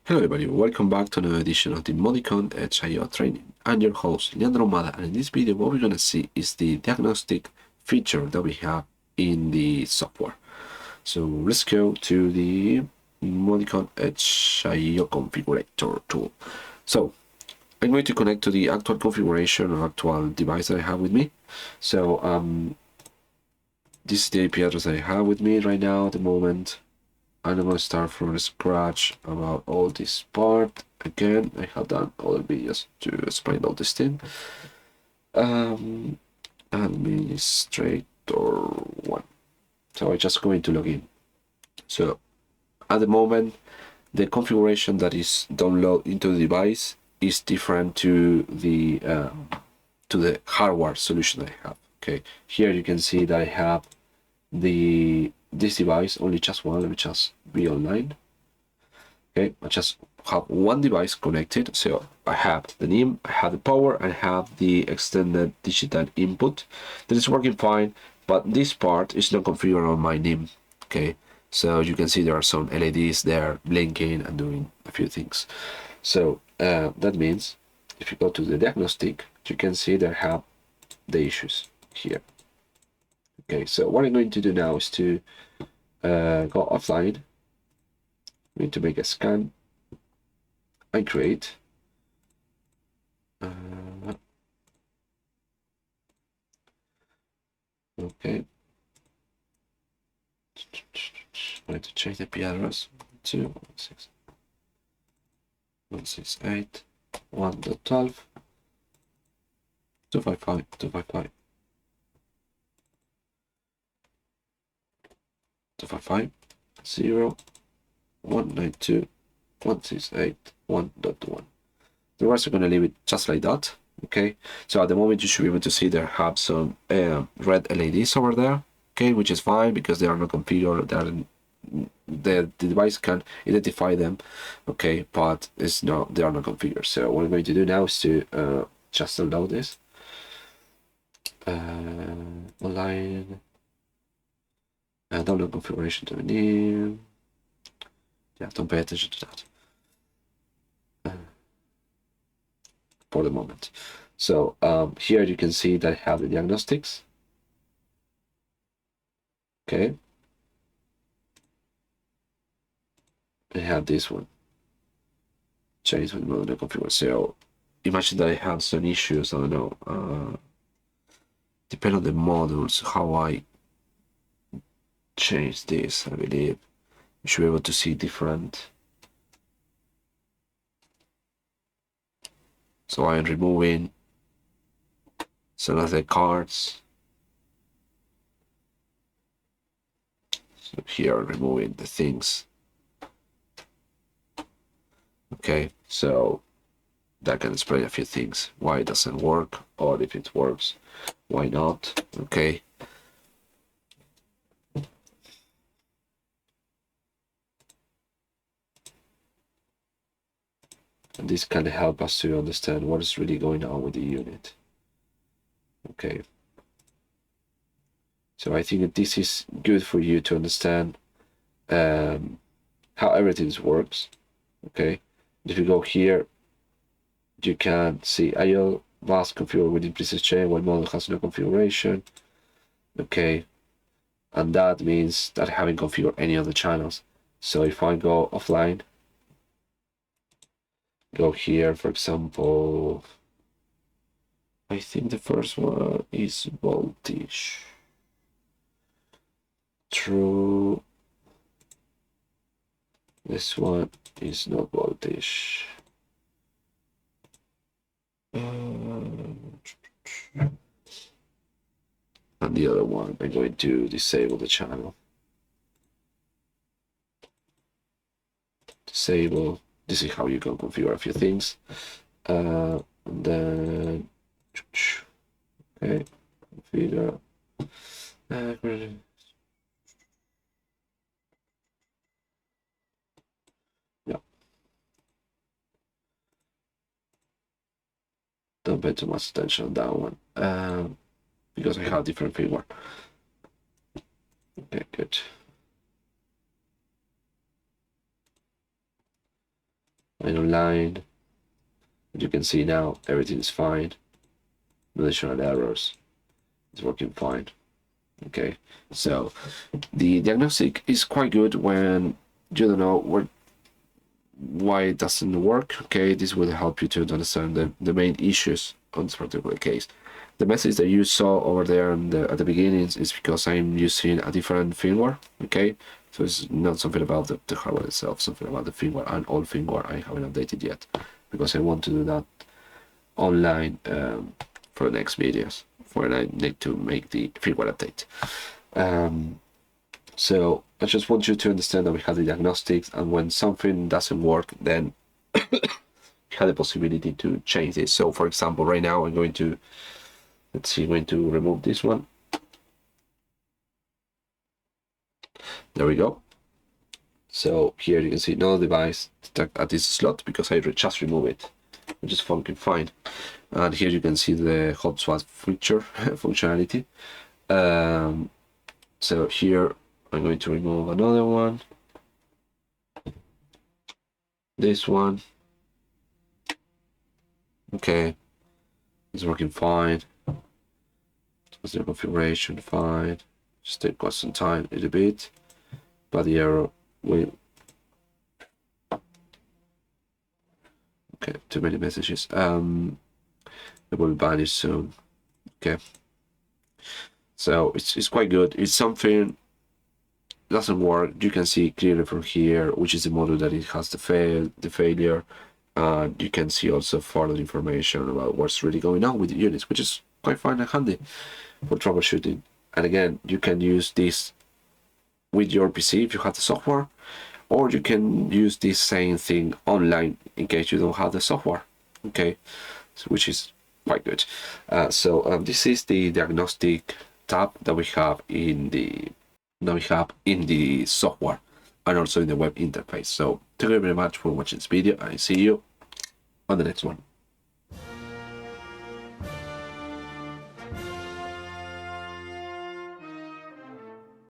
Hello everybody, welcome back to another edition of the Modicon EdgeIO training. I'm your host, Leandro Mada, and in this video what we're going to see is the diagnostic feature that we have in the software. So let's go to the Modicon EdgeIO Configurator tool. So I'm going to connect to the actual configuration or actual device that I have with me. So this is the IP address that I have with me right now at the moment. I'm going to start from scratch about all this part. Again, I have done other videos to explain all this thing. Administrator 1. So I'm just going to log in. So at the moment, the configuration that is downloaded into the device is different to the hardware solution that I have. Okay, here you can see that I have this device, only just one. Let me just be online. Okay, I just have one device connected. So I have the NIM, I have the power, I have the extended digital input that is working fine, but this part is not configured on my NIM. Okay, so you can see there are some LEDs there blinking and doing a few things. So that means if you go to the diagnostic, you can see that I have the issues here. Okay, so what I'm going to do now is to go offline. We need to make a scan and create. Okay. I need to change the IP address to 168.1.12 255 255 255 0 192 168.1.1. The rest are going to leave it just like that. Okay, so at the moment you should be able to see there have some red LEDs over there. Okay, which is fine because they are not configured. The device can identify them. Okay, but they are not configured. So what I'm going to do now is to just download this online. Download configuration to the new. Yeah, don't pay attention to that for the moment. So here you can see that I have the diagnostics. Okay, I have this one. Change when model configure. So imagine that I have some issues. I don't know. Depend on the modules how I change this. I believe you should be able to see different. So I am removing some of the cards. So here I'm removing the things. Okay, so that can explain a few things, why it doesn't work, or if it works, why not. Okay. And this can help us to understand what is really going on with the unit. Okay. So I think this is good for you to understand how everything works. Okay. If you go here, you can see IO must configure within preset chain when model has no configuration. Okay. And that means that I haven't configured any of the channels. So if I go offline, go here, for example, I think the first one is voltage. True. This one is not voltage. And the other one, I'm going to disable the channel. Disable. This is how you can configure a few things. And then, okay, configure. Yeah. Don't pay too much attention on that one. Because I have different firmware. Okay, good. and online. You can see now everything is fine. No additional errors. It's working fine. Okay, so the diagnostic is quite good when you don't know why it doesn't work. Okay, this will help you to understand the main issues on this particular case. The message that you saw over there at the beginning is because I'm using a different firmware. Okay, so it's not something about the hardware itself, something about the firmware, and old firmware I haven't updated yet, because I want to do that online for the next videos when I need to make the firmware update. So I just want you to understand that we have the diagnostics, and when something doesn't work, then you have the possibility to change this. So for example, right now I'm going to, let's see, I'm going to remove this one. There we go. So here you can see no device at this slot because I just removed it, which is fucking fine. And here you can see the hot swap feature functionality. So here I'm going to remove another one, this one. Okay, it's working fine. What's the configuration? Fine. Just take quite some time, a little bit, but the error will. Okay, too many messages. It will vanish soon. Okay. So it's quite good. It's something doesn't work. You can see clearly from here, which is the module that it has the failure. You can see also further information about what's really going on with the units, which is quite fine and handy for troubleshooting. And again, you can use this with your PC if you have the software, or you can use this same thing online in case you don't have the software. Okay, so which is quite good. This is the diagnostic tab that we have in the software and also in the web interface. So thank you very much for watching this video, and I see you on the next one.